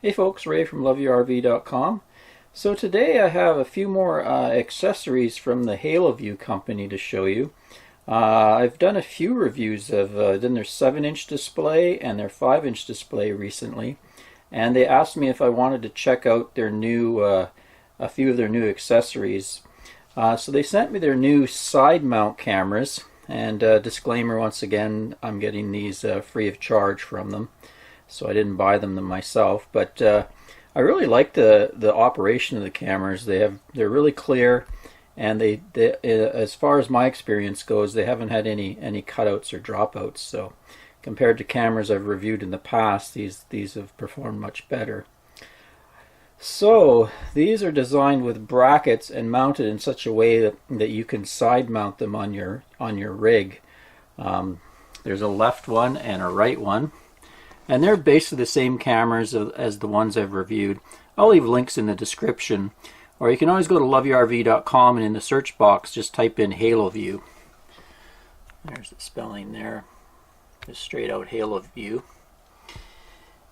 Hey folks, Ray from LoveYourRV.com. So today I have a few more accessories from the Haloview company to show you. I've done a few reviews of done their 7-inch display and their 5-inch display recently, and they asked me if I wanted to check out their new a few of their new accessories. So they sent me their new side mount cameras, and disclaimer once again, I'm getting these free of charge from them. So I didn't buy them myself, but I really like the operation of the cameras. They're really clear, and they as far as my experience goes, they haven't had any cutouts or dropouts. So compared to cameras I've reviewed in the past, these have performed much better. So these are designed with brackets and mounted in such a way that you can side mount them on your rig. There's a left one and a right one. And they're basically the same cameras as the ones I've reviewed. I'll leave links in the description. Or you can always go to loveyourrv.com and in the search box just type in Haloview. There's the spelling there. Just straight out Haloview.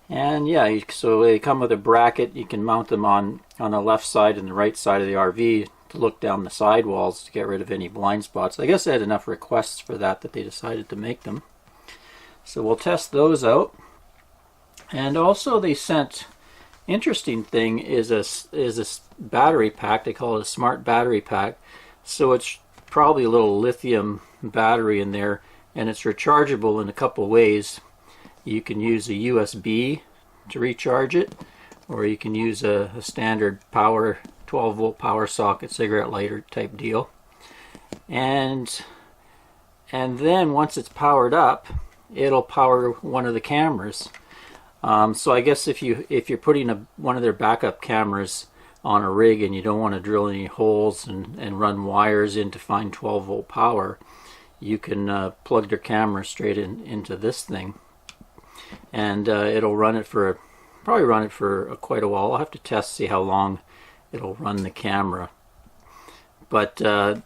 And yeah, so they come with a bracket. You can mount them on the left side and the right side of the RV to look down the sidewalls to get rid of any blind spots. I guess they had enough requests for that they decided to make them. So we'll test those out. And also they sent, interesting thing is a battery pack. They call it a smart battery pack. So it's probably a little lithium battery in there, and it's rechargeable in a couple ways. You can use a USB to recharge it, or you can use a standard power 12-volt power socket cigarette lighter type deal. And then once it's powered up, it'll power one of the cameras. So I guess if you're putting one of their backup cameras on a rig and you don't want to drill any holes and run wires in to find 12-volt power, you can plug their camera straight into this thing, and it'll probably run it for quite a while. I'll have to test, see how long it'll run the camera. But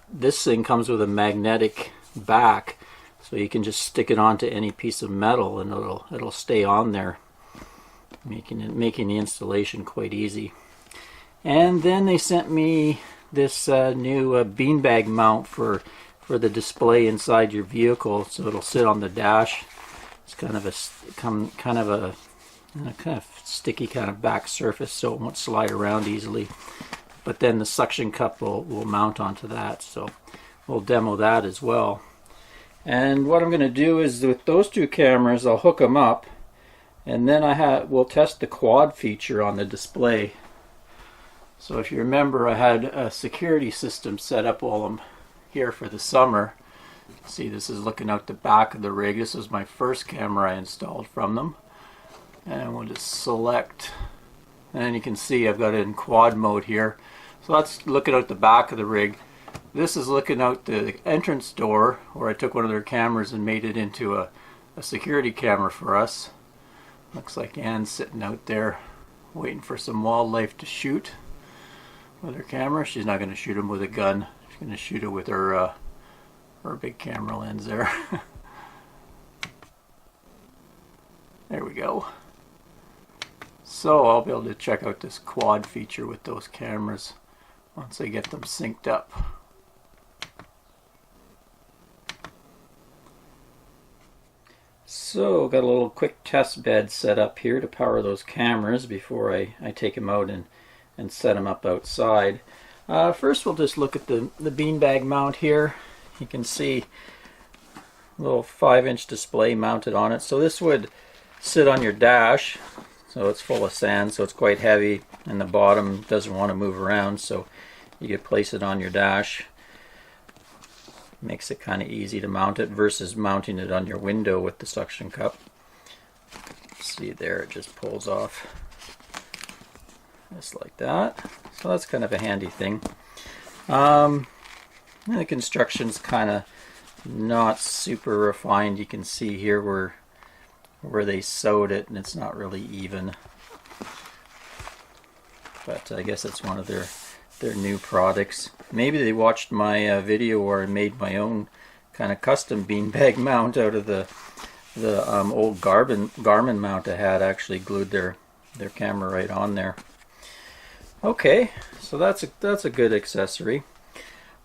this thing comes with a magnetic back, so you can just stick it onto any piece of metal and it'll stay on there, making the installation quite easy. And then they sent me this new beanbag mount for the display inside your vehicle, so it'll sit on the dash. It's kind of a sticky kind of back surface, so it won't slide around easily. But then the suction cup will mount onto that, so we'll demo that as well. And what I'm going to do is, with those two cameras, I'll hook them up, and then we'll test the quad feature on the display. So if you remember, I had a security system set up while I'm here for the summer. See, this is looking out the back of the rig. This was my first camera I installed from them. And we'll just select, and you can see I've got it in quad mode here. So that's looking out the back of the rig. This is looking out the entrance door, where I took one of their cameras and made it into a security camera for us. Looks like Anne's sitting out there waiting for some wildlife to shoot with her camera. She's not going to shoot them with a gun. She's going to shoot it with her big camera lens there. There we go. So I'll be able to check out this quad feature with those cameras once I get them synced up. So got a little quick test bed set up here to power those cameras before I take them out and set them up outside. First we'll just look at the beanbag mount here. You can see a little 5-inch display mounted on it. So this would sit on your dash. So it's full of sand, so it's quite heavy, and the bottom doesn't want to move around, so you can place it on your dash. Makes it kind of easy to mount it versus mounting it on your window with the suction cup. See there, it just pulls off just like that. So that's kind of a handy thing. The construction's kind of not super refined. You can see here where they sewed it, and it's not really even. But I guess it's one of their new products. Maybe they watched my video where I made my own kind of custom beanbag mount out of the old Garmin mount I had. I actually glued their their camera right on there. Okay, so that's a good accessory.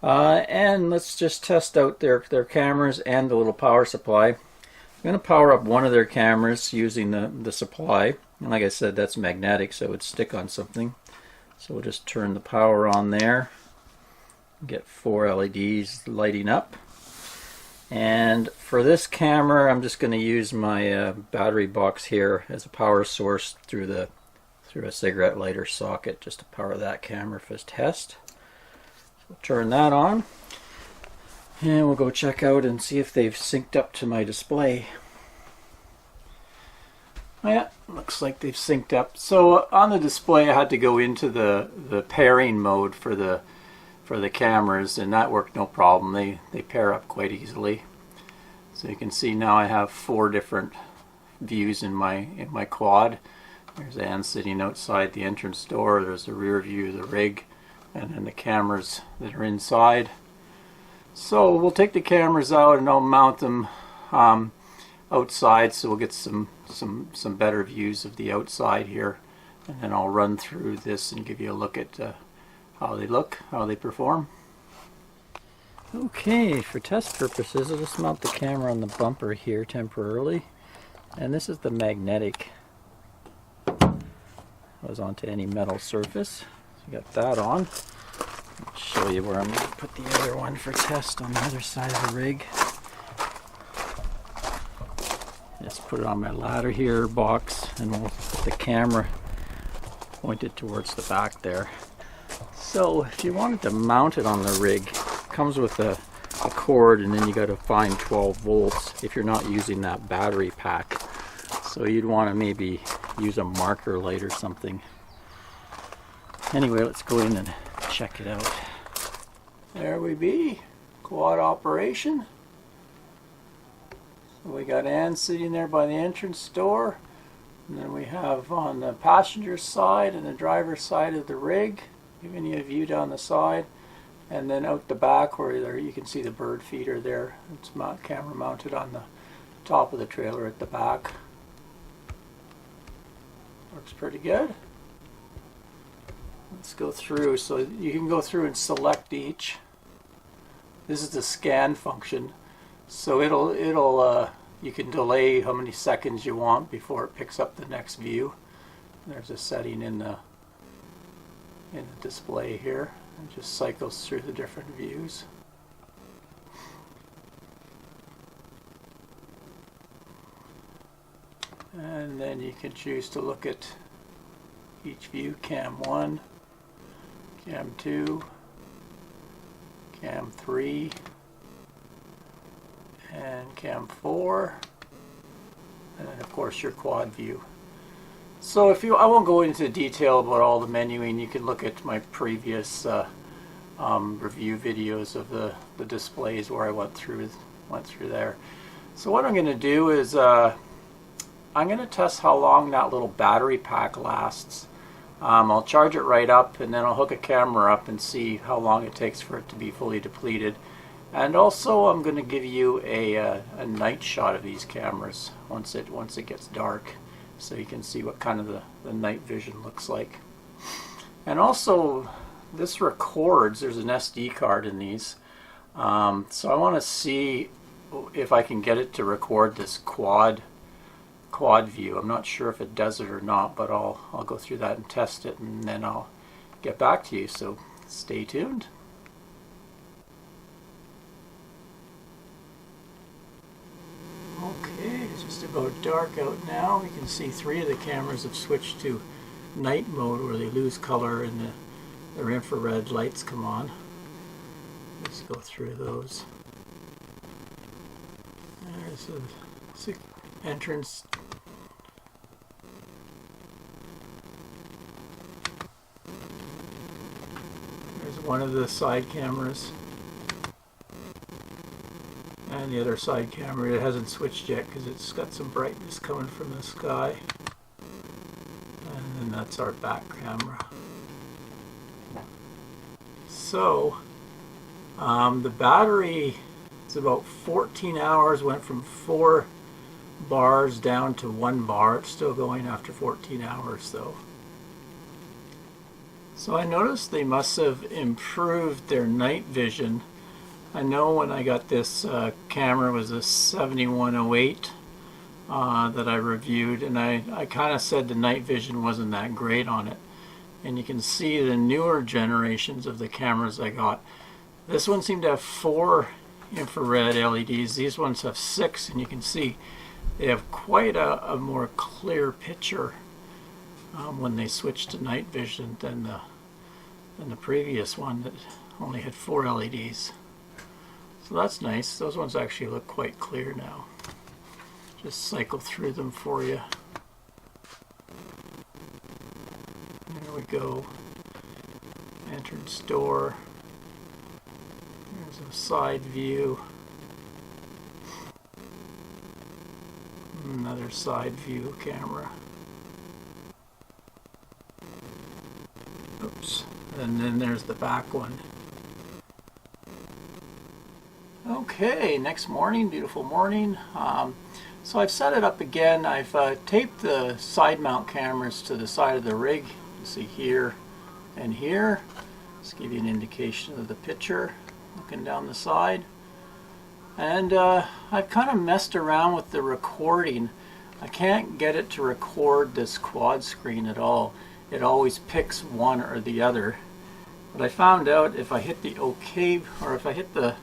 And let's just test out their cameras and the little power supply. I'm going to power up one of their cameras using the supply. And like I said, that's magnetic, so it would stick on something. So we'll just turn the power on there. Get 4 LEDs lighting up. And for this camera, I'm just going to use my battery box here as a power source through a cigarette lighter socket just to power that camera for this test. So we'll turn that on. And we'll go check out and see if they've synced up to my display. Yeah, looks like they've synced up. So on the display, I had to go into the pairing mode for the cameras, and that worked no problem. They pair up quite easily. So you can see now I have 4 different views in my quad. There's Ann sitting outside the entrance door. There's the rear view of the rig, and then the cameras that are inside. So we'll take the cameras out and I'll mount them outside, so we'll get some better views of the outside here, and then I'll run through this and give you a look at how they look, how they perform. Okay, for test purposes, I'll just mount the camera on the bumper here temporarily, and this is the magnetic. Goes onto any metal surface. So you got that on. I'll show you where I'm going to put the other one for test on the other side of the rig. Just put it on my ladder here box, and we'll put the camera pointed towards the back there. So if you wanted to mount it on the rig, it comes with a cord, and then you got to find 12 volts if you're not using that battery pack. So you'd want to maybe use a marker light or something. Anyway, let's go in and check it out. There we be, quad operation. So we got Ann sitting there by the entrance door, and then we have on the passenger side and the driver's side of the rig, giving you a view down the side, and then out the back where there you can see the bird feeder there. It's camera mounted on the top of the trailer at the back. Works pretty good. Let's go through. So you can go through and select each. This is the scan function. So you can delay how many seconds you want before it picks up the next view. There's a setting in the display here. It just cycles through the different views. And then you can choose to look at each view: cam 1, cam 2, cam 3, and cam 4, and then of course your quad view. So I won't go into detail about all the menuing. You can look at my previous review videos of the displays where I went through there. So what I'm going to do is I'm going to test how long that little battery pack lasts. I'll charge it right up, and then I'll hook a camera up and see how long it takes for it to be fully depleted. And also I'm going to give you a night shot of these cameras once it gets dark, so you can see what kind of the night vision looks like. And also, this records. There's an SD card in these, so I want to see if I can get it to record this quad view. I'm not sure if it does it or not, but I'll go through that and test it, and then I'll get back to you. So stay tuned. Okay, it's just about dark out now. We can see 3 of the cameras have switched to night mode, where they lose color and their infrared lights come on. Let's go through those. There's the entrance. There's one of the side cameras. And the other side camera, it hasn't switched yet because it's got some brightness coming from the sky. And then that's our back camera. So the battery is about 14 hours, went from 4 bars down to 1 bar. It's still going after 14 hours though. So I noticed they must have improved their night vision. I know when I got this camera, it was a 7108 that I reviewed, and I kind of said the night vision wasn't that great on it. And you can see the newer generations of the cameras I got. This one seemed to have 4 infrared LEDs. These ones have 6, and you can see they have quite a more clear picture when they switched to night vision than the previous one that only had 4 LEDs. So that's nice. Those ones actually look quite clear now. Just cycle through them for you. There we go. Entrance door. There's a side view. Another side view camera. Oops. And then there's the back one. Okay, next morning, beautiful morning. So I've set it up again. I've taped the side mount cameras to the side of the rig. You can see here and here. Just give you an indication of the picture looking down the side. And I've kind of messed around with the recording. I can't get it to record this quad screen at all. It always picks one or the other. But I found out if I hit the OK, or if I hit the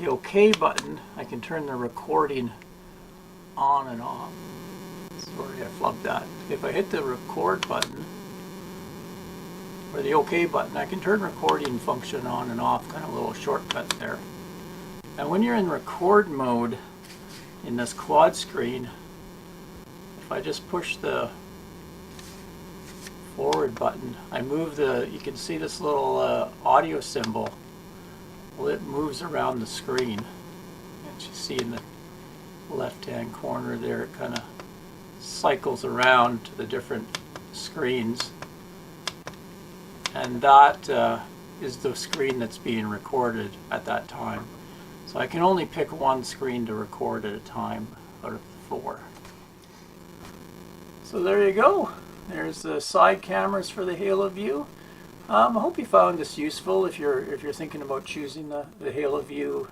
OK button, I can turn the recording on and off. Sorry, I flubbed that. If I hit the record button, or the OK button, I can turn recording function on and off, kind of a little shortcut there. And when you're in record mode in this quad screen, if I just push the forward button, I move you can see this little audio symbol. Well, it moves around the screen. As you see in the left hand corner there, it kind of cycles around to the different screens, and that is the screen that's being recorded at that time. So I can only pick one screen to record at a time out of the 4. So there you go. There's the side cameras for the Haloview. I hope you found this useful if you're thinking about choosing the Haloview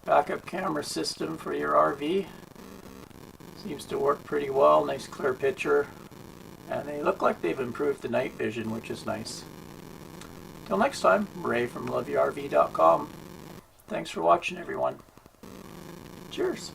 backup camera system for your RV. Seems to work pretty well. Nice clear picture, and they look like they've improved the night vision, which is nice. Till next time, Ray from loveyourrv.com. Thanks for watching, everyone. Cheers.